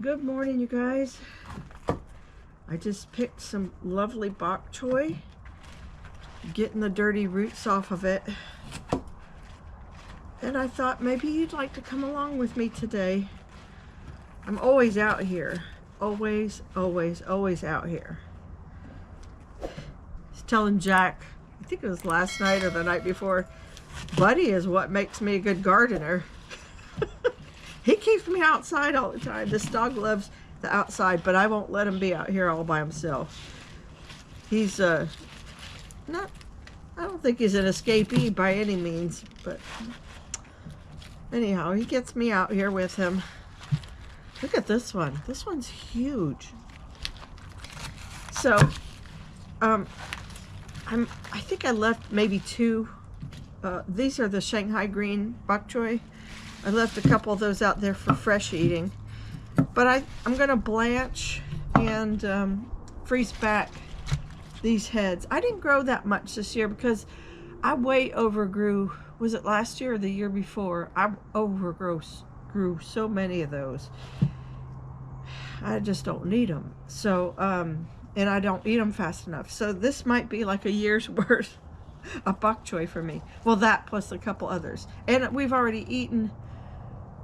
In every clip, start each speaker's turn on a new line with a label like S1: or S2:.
S1: Good morning, you guys. I just picked some lovely bok choy, getting the dirty roots off of it. And I thought maybe you'd like to come along with me today. I'm always out here. Always out here. I was telling Jack, I think it was last night or the night before, Buddy is what makes me a good gardener. He keeps me outside all the time. This dog loves the outside, but I won't let him be out here all by himself. He's I don't think he's an escapee by any means, but anyhow, he gets me out here with him. Look at this one. This one's huge. So, I think I left maybe two. These are the Shanghai green bok choy. I left a couple of those out there for fresh eating. But I'm going to blanch and freeze back these heads. I didn't grow that much this year because I way overgrew. Was it last year or the year before? I grew so many of those. I just don't need them. So, and I don't eat them fast enough. So this might be like a year's worth of bok choy for me. Well, that plus a couple others. And we've already eaten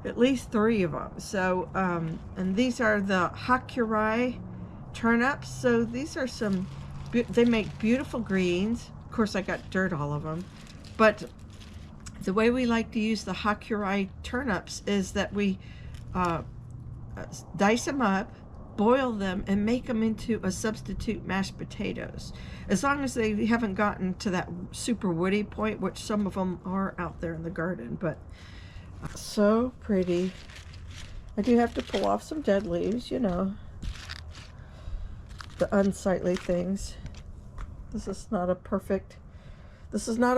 S1: at least 3 of them. So, and these are the hakurai turnips. So these are some, they make beautiful greens. Of course, I got dirt all of them. But the way we like to use the hakurai turnips is that we dice them up, boil them, and make them into a substitute mashed potatoes. As long as they haven't gotten to that super woody point, which some of them are out there in the garden. But so pretty. I do have to pull off some dead leaves, you know, the unsightly things. This is not a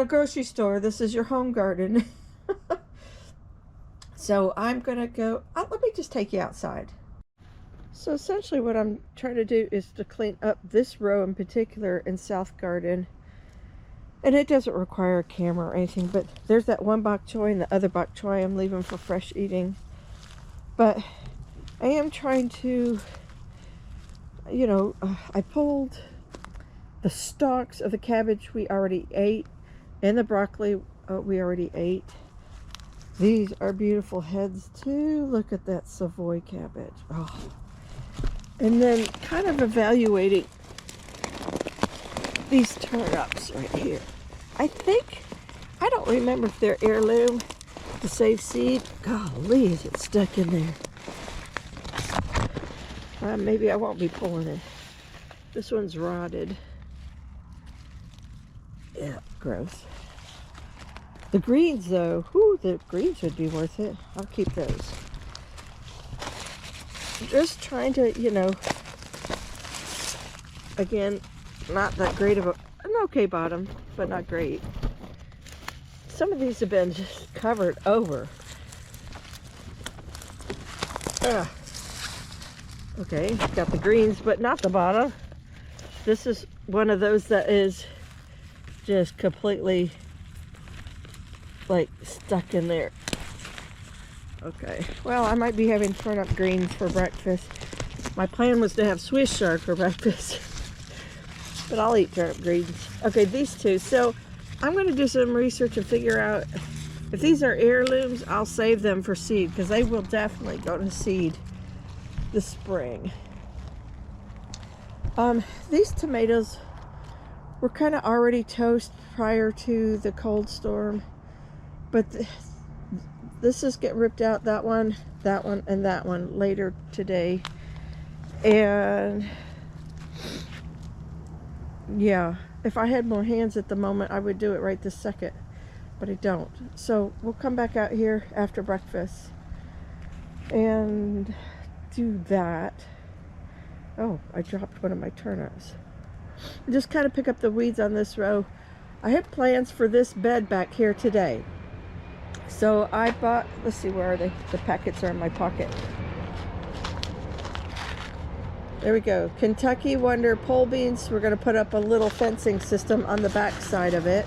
S1: grocery store. This is your home garden. So I'm gonna go, let me just take you outside. So essentially what I'm trying to do is to clean up this row in particular in South Garden. And it doesn't require a camera or anything, but there's that one bok choy and the other bok choy I'm leaving for fresh eating. But I am trying to, you know, I pulled the stalks of the cabbage we already ate and the broccoli we already ate. These are beautiful heads too. Look at that Savoy cabbage. Oh. And then kind of evaluating these turnips right here. I don't remember if they're heirloom to save seed. Golly, is it stuck in there? Maybe I won't be pulling it. This one's rotted. Yeah, gross. The greens though, the greens would be worth it. I'll keep those. Just trying to, you know, again, not that great of an okay bottom, but not great. Some of these have been just covered over. Okay, got the greens, but not the bottom. This is one of those that is just completely like stuck in there. Okay, well, I might be having turnip greens for breakfast. My plan was to have Swiss chard for breakfast. But I'll eat turnip greens. Okay, these two. So I'm going to do some research and figure out if these are heirlooms. I'll save them for seed because they will definitely go to seed this spring. These tomatoes were kind of already toast prior to the cold storm, but this is getting ripped out. That one, and that one later today. And yeah, if I had more hands at the moment, I would do it right this second, but I don't. So we'll come back out here after breakfast and do that. Oh, I dropped one of my turnips. Just kind of pick up the weeds on this row. I had plans for this bed back here today. So I bought, let's see, where are they? The packets are in my pocket. There we go. Kentucky Wonder pole beans. We're going to put up a little fencing system on the back side of it.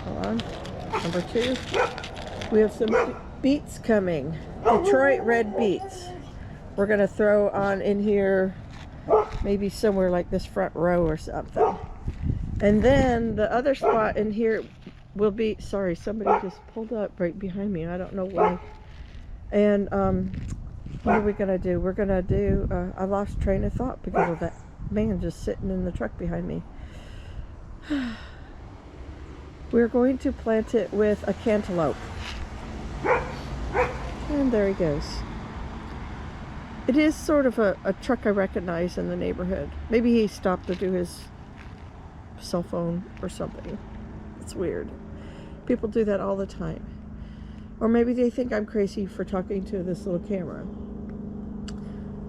S1: Hold on. Number 2. We have some beets coming. Detroit red beets. We're gonna throw on in here, maybe somewhere like this front row or something. And then the other spot in here will be, sorry, somebody just pulled up right behind me. I don't know why. And what are we gonna do? We're gonna do, I lost train of thought because of that man just sitting in the truck behind me. We're going to plant it with a cantaloupe. And there he goes. It is sort of a truck I recognize in the neighborhood. Maybe he stopped to do his cell phone or something. It's weird. People do that all the time. Or maybe they think I'm crazy for talking to this little camera.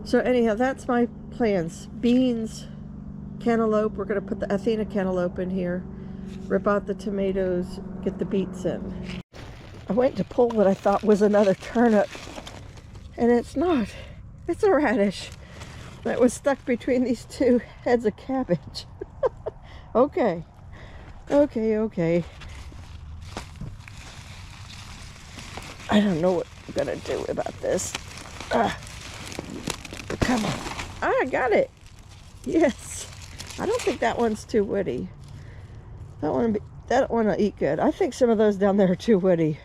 S1: So anyhow, that's my plans. Beans, cantaloupe. We're going to put the Athena cantaloupe in here. Rip out the tomatoes, get the beets in. I went to pull what I thought was another turnip, and it's not. It's a radish that was stuck between these two heads of cabbage. Okay. I don't know what I'm gonna do about this. Come on. I got it. Yes. I don't think that one's too woody. That one will eat good. I think some of those down there are too woody.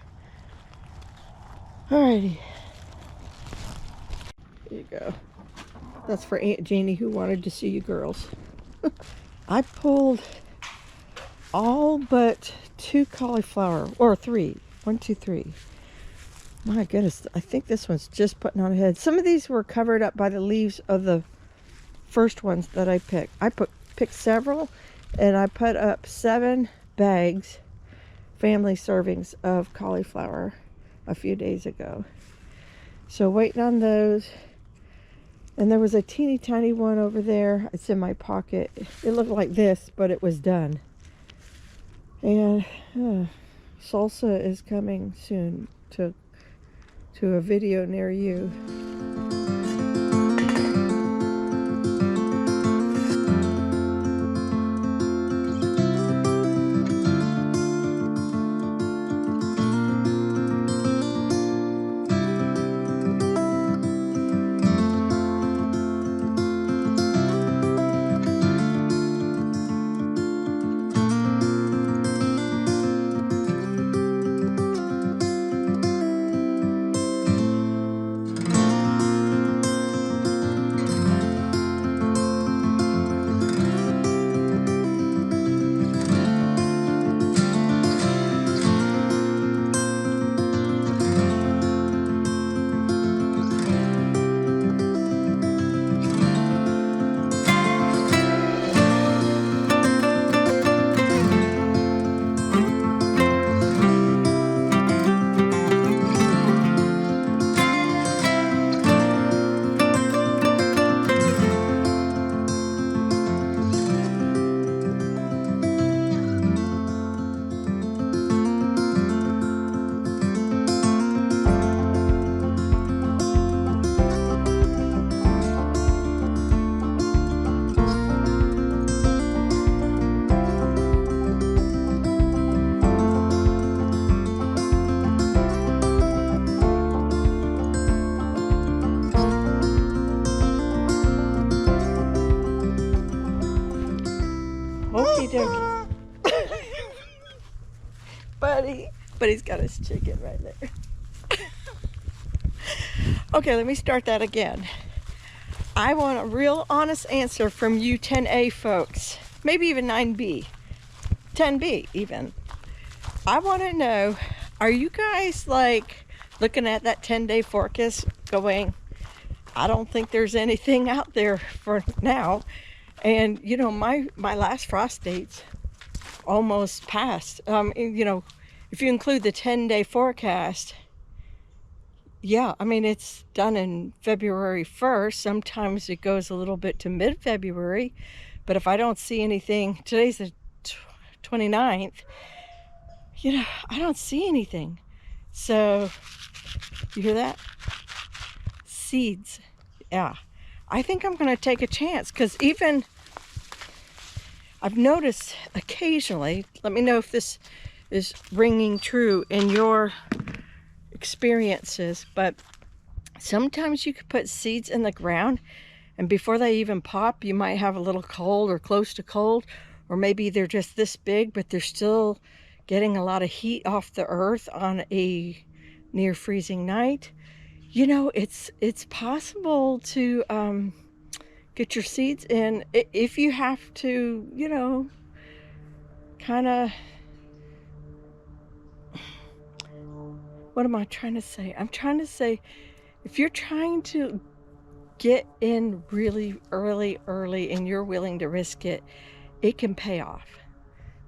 S1: Alrighty. Here you go. That's for Aunt Janie who wanted to see you girls. I pulled all but 2 cauliflower, or 3. 1, 2, 3. My goodness, I think this one's just putting on a head. Some of these were covered up by the leaves of the first ones that I picked. I picked several, and I put up 7 bags, family servings of cauliflower a few days ago. So waiting on those. And there was a teeny tiny one over there. It's in my pocket. It looked like this, but it was done. And salsa is coming soon to a video near you. Buddy's got his chicken right there. Okay, let me start that again. I want a real honest answer from you 10A folks, maybe even 9B, 10B even. I want to know, are you guys like looking at that 10-day forecast going, I don't think there's anything out there for now. And you know, my last frost date's almost passed. You know, if you include the 10-day forecast, yeah, I mean, it's done in February 1st. Sometimes it goes a little bit to mid-February. But if I don't see anything, today's the 29th, you know, I don't see anything. So, you hear that? Seeds. Yeah. I think I'm going to take a chance, because even I've noticed occasionally, let me know if this is ringing true in your experiences, but sometimes you could put seeds in the ground and before they even pop, you might have a little cold or close to cold, or maybe they're just this big, but they're still getting a lot of heat off the earth on a near freezing night. You know, it's possible to get your seeds in if you have to, you know, kind of, what am I trying to say? I'm trying to say, if you're trying to get in really early and you're willing to risk it, it can pay off.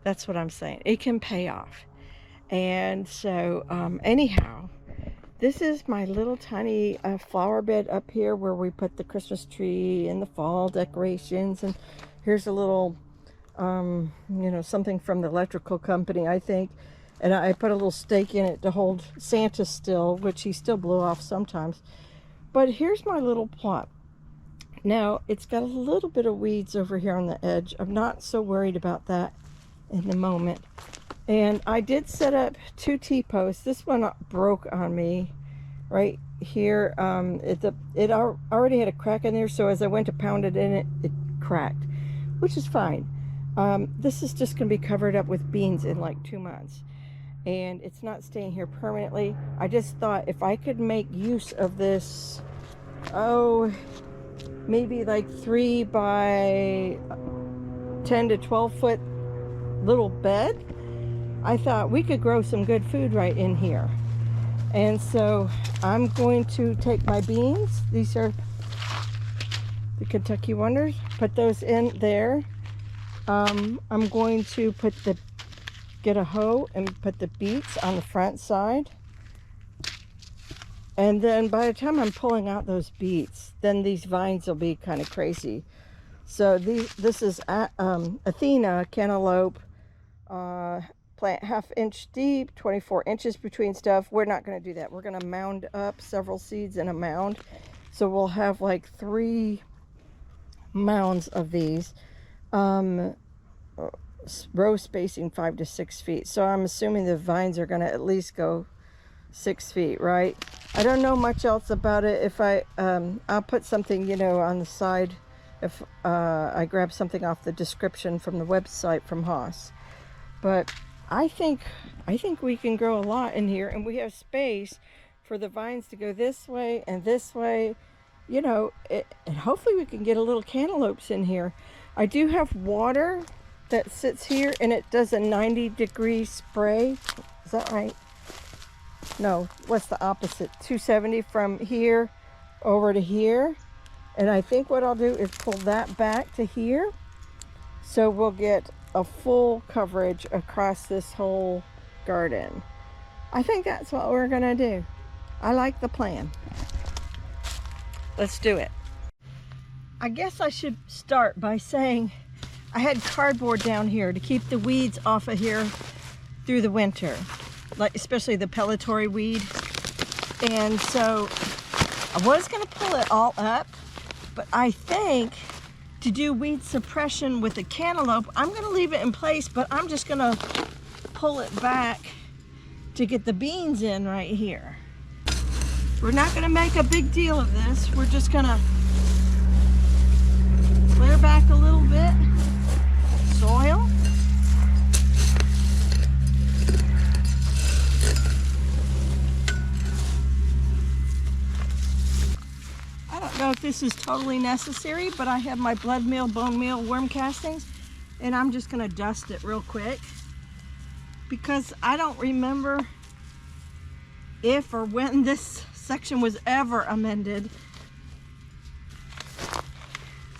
S1: That's what I'm saying. It can pay off. And so anyhow, this is my little tiny flower bed up here where we put the Christmas tree and the fall decorations. And here's a little, you know, something from the electrical company, I think. And I put a little stake in it to hold Santa still, which he still blew off sometimes. But here's my little plot. Now, it's got a little bit of weeds over here on the edge. I'm not so worried about that in the moment. And I did set up 2 T-posts. This one broke on me right here. It already had a crack in there, so as I went to pound it in, it cracked, which is fine. This is just going to be covered up with beans in like 2 months. And it's not staying here permanently. I just thought if I could make use of this, maybe like 3 by 10 to 12 foot little bed, I thought we could grow some good food right in here. And so I'm going to take my beans. These are the Kentucky Wonders. Put those in there. I'm going to get a hoe and put the beets on the front side. And then by the time I'm pulling out those beets, then these vines will be kind of crazy. So this is Athena cantaloupe, plant 1/2 inch deep, 24 inches between stuff. We're not going to do that. We're going to mound up several seeds in a mound. So we'll have like 3 mounds of these. Row spacing 5 to 6 feet. So I'm assuming the vines are going to at least go 6 feet, right? I don't know much else about it. If I'll put something, you know, on the side if I grab something off the description from the website from Haas. But I think we can grow a lot in here, and we have space for the vines to go this way and this way, you know, and hopefully we can get a little cantaloupes in here. I do have water that sits here, and it does a 90-degree spray. Is that right? No, what's the opposite? 270 from here over to here. And I think what I'll do is pull that back to here, so we'll get a full coverage across this whole garden. I think that's what we're gonna do. I like the plan. Let's do it. I guess I should start by saying I had cardboard down here to keep the weeds off of here through the winter, like especially the pellitory weed. And so I was gonna pull it all up, but I think to do weed suppression with the cantaloupe, I'm gonna leave it in place, but I'm just gonna pull it back to get the beans in right here. We're not gonna make a big deal of this. We're just gonna clear back a little bit, soil. I don't know if this is totally necessary, but I have my blood meal, bone meal, worm castings, and I'm just gonna dust it real quick because I don't remember if or when this section was ever amended.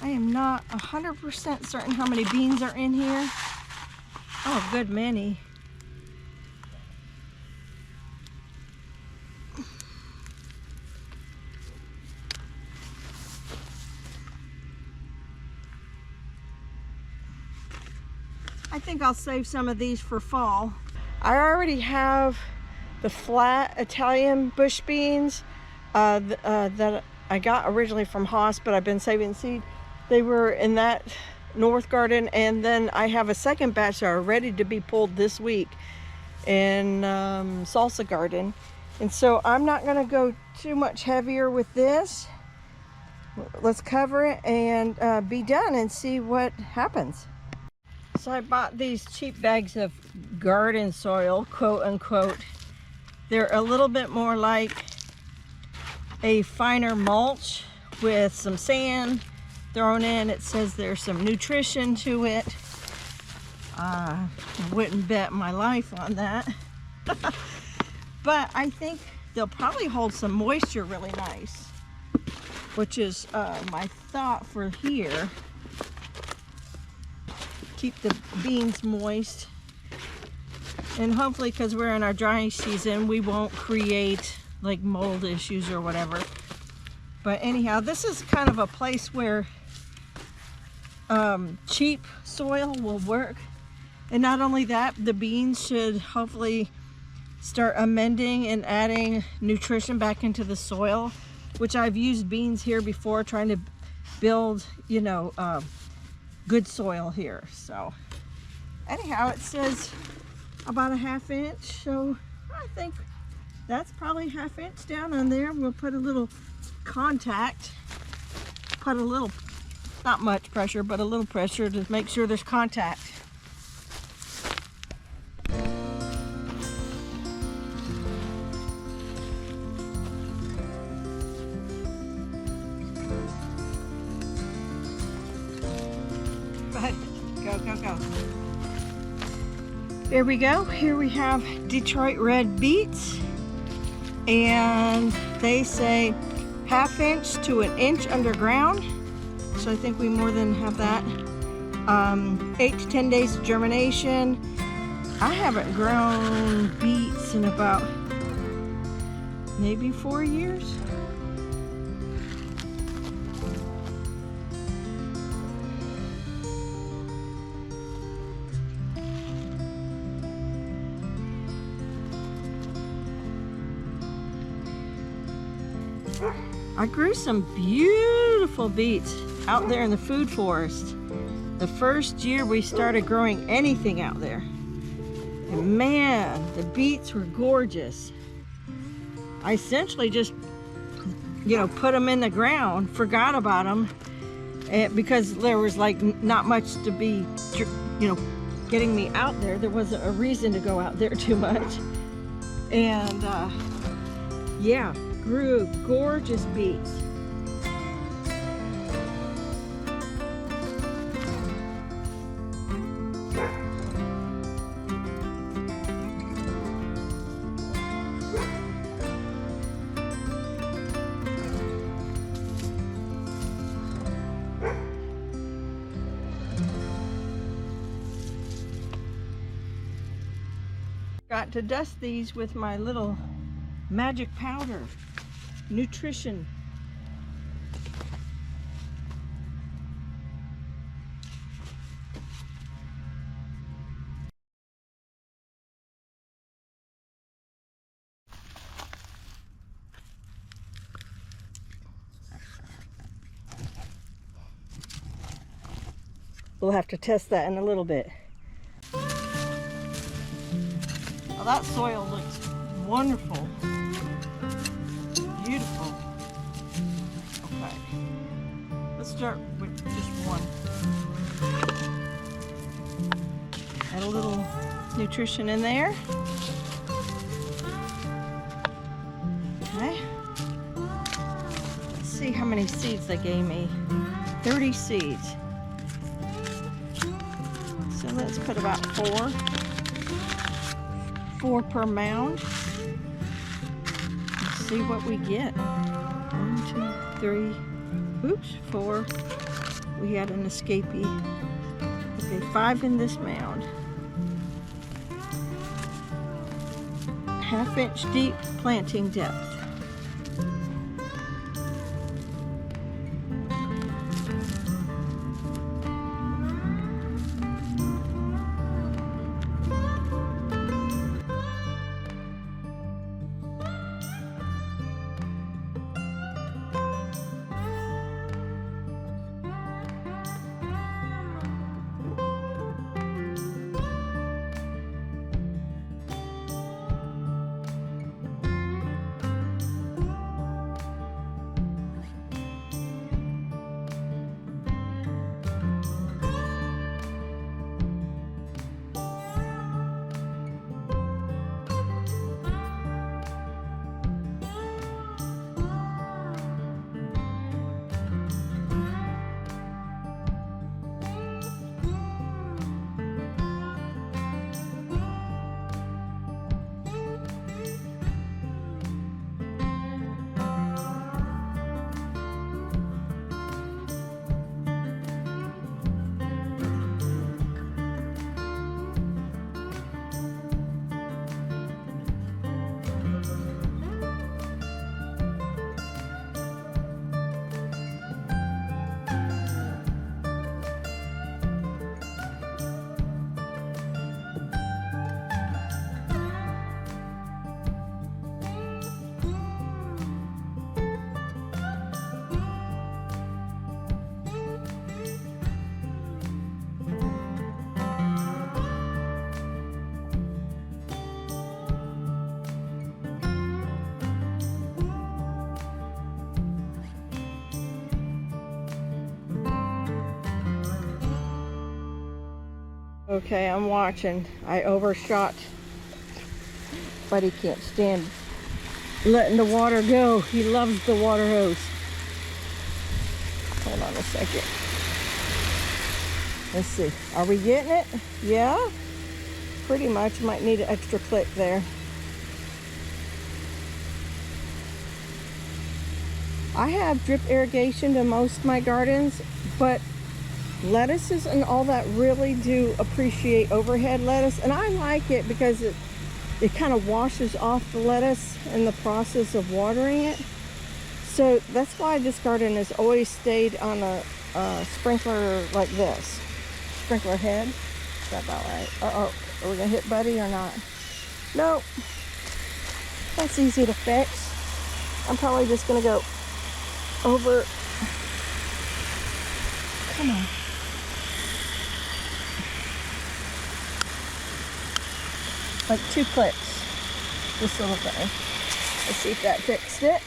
S1: I am not 100% certain how many beans are in here. Oh, a good many. I think I'll save some of these for fall. I already have the flat Italian bush beans that I got originally from Haas, but I've been saving seed. They were in that north garden, and then I have a second batch that are ready to be pulled this week in salsa garden. And so I'm not going to go too much heavier with this. Let's cover it and be done and see what happens. So I bought these cheap bags of garden soil, quote unquote. They're a little bit more like a finer mulch with some sand thrown in. It says there's some nutrition to it. I wouldn't bet my life on that. But I think they'll probably hold some moisture really nice, which is my thought for here. Keep the beans moist, and hopefully, because we're in our drying season, we won't create like mold issues or whatever. But anyhow, this is kind of a place where cheap soil will work. And not only that, the beans should hopefully start amending and adding nutrition back into the soil, which I've used beans here before trying to build, you know, good soil here. So anyhow, it says about a 1/2 inch, so I think that's probably 1/2 inch down on there. We'll put a little contact, put a little, not much pressure, but a little pressure to make sure there's contact. Go, go, go. There we go. Here we have Detroit red beets, and they say 1/2 inch to 1 inch underground. So I think we more than have that. 8 to 10 days of germination. I haven't grown beets in about maybe 4 years. I grew some beautiful beets out there in the food forest the first year we started growing anything out there. And man, the beets were gorgeous. I essentially just, you know, put them in the ground, forgot about them, because there was like not much to be, you know, getting me out there. There wasn't a reason to go out there too much. And yeah, grew gorgeous beets. Got to dust these with my little magic powder. Nutrition. We'll have to test that in a little bit. Well, that soil looks wonderful. Beautiful. Okay. Let's start with just one. Add a little nutrition in there. Okay. Let's see how many seeds they gave me. 30 seeds. So let's put about 4 per mound. Let's see what we get. 1, 2, 3, oops, 4. We had an escapee. Okay, 5 in this mound. 1/2 inch deep planting depth. Okay, I'm watching. I overshot. Buddy can't stand letting the water go. He loves the water hose. Hold on a second. Let's see. Are we getting it? Yeah? Pretty much. Might need an extra click there. I have drip irrigation to most of my gardens, but lettuces and all that really do appreciate overhead lettuce, and I like it because it kind of washes off the lettuce in the process of watering it. So that's why this garden has always stayed on a sprinkler like this. Sprinkler head. Is that about right? Uh-oh. Are we gonna hit Buddy or not? Nope. That's easy to fix. I'm probably just gonna go over. Come on. Like 2 clicks. This little thing. Let's see if that fixed it.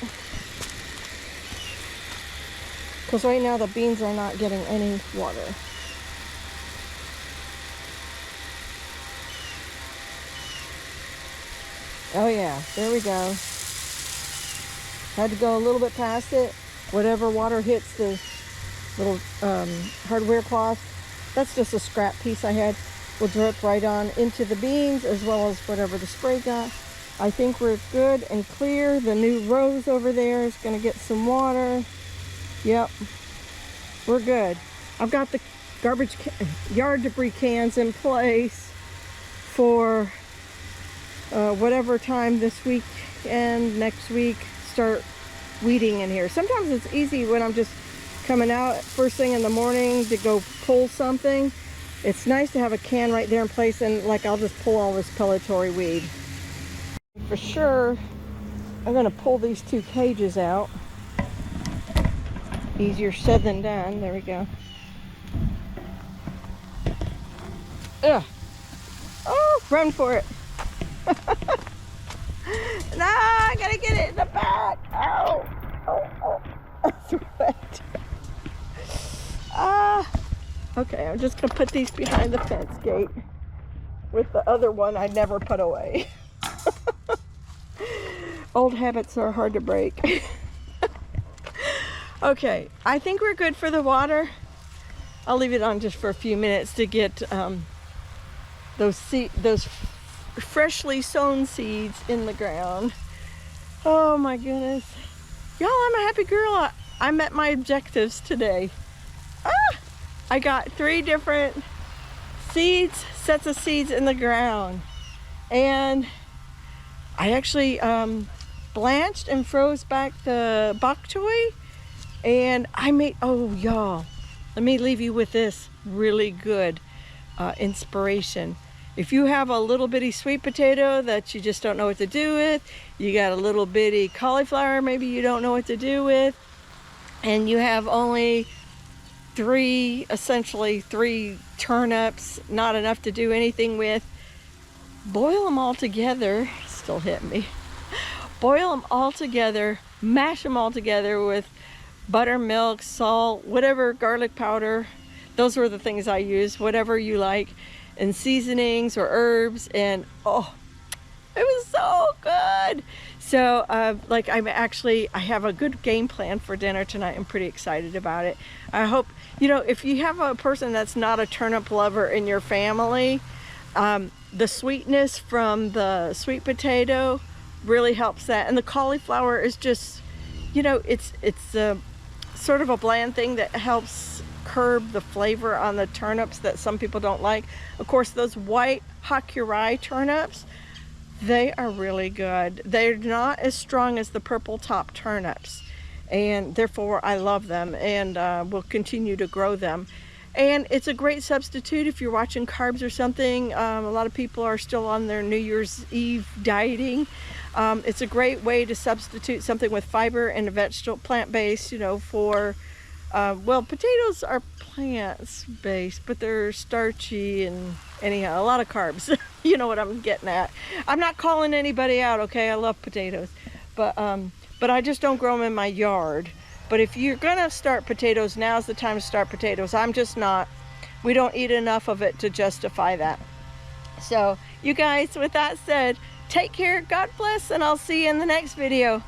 S1: Because right now the beans are not getting any water. Oh yeah, there we go. Had to go a little bit past it. Whatever water hits the little hardware cloth, that's just a scrap piece I had, will drip right on into the beans as well as whatever the spray got. I think we're good and clear. The new rose over there is going to get some water. Yep, we're good. I've got the yard debris cans in place for whatever time this week and next week start weeding in here. Sometimes it's easy when I'm just coming out first thing in the morning to go pull something. It's nice to have a can right there in place, and like I'll just pull all this pellitory weed. For sure, I'm gonna pull these 2 cages out. Easier said than done. There we go. Ugh. Oh, run for it. No, I gotta get it in the back. Oh, oh, oh. That's right. Okay, I'm just gonna put these behind the fence gate with the other one I never put away. Old habits are hard to break. Okay, I think we're good for the water. I'll leave it on just for a few minutes to get those freshly sown seeds in the ground. Oh my goodness. Y'all, I'm a happy girl. I met my objectives today. I got 3 different sets of seeds in the ground. And I actually blanched and froze back the bok choy. And I made, oh y'all, let me leave you with this really good inspiration. If you have a little bitty sweet potato that you just don't know what to do with, you got a little bitty cauliflower maybe you don't know what to do with, and you have only essentially three turnips, not enough to do anything with, boil them all together, still hitting me, boil them all together, mash them all together with buttermilk, salt, whatever, garlic powder. Those were the things I used, whatever you like, and seasonings or herbs, and oh, it was so good. So like I have a good game plan for dinner tonight. I'm pretty excited about it. I hope, you know, if you have a person that's not a turnip lover in your family, the sweetness from the sweet potato really helps that. And the cauliflower is just, you know, it's sort of a bland thing that helps curb the flavor on the turnips that some people don't like. Of course, those white hakurei turnips, they are really good. They're not as strong as the purple top turnips, and therefore I love them, and will continue to grow them. And it's a great substitute if you're watching carbs or something. A lot of people are still on their New Year's Eve dieting. It's a great way to substitute something with fiber and a vegetable plant-based, you know, for well, potatoes are plants-based, but they're starchy, and anyhow, a lot of carbs. You know what I'm getting at. I'm not calling anybody out, okay? I love potatoes, but I just don't grow them in my yard. But if you're gonna start potatoes, now's the time to start potatoes. I'm just not. we don't eat enough of it to justify that. So you guys, with that said, take care, God bless, and I'll see you in the next video.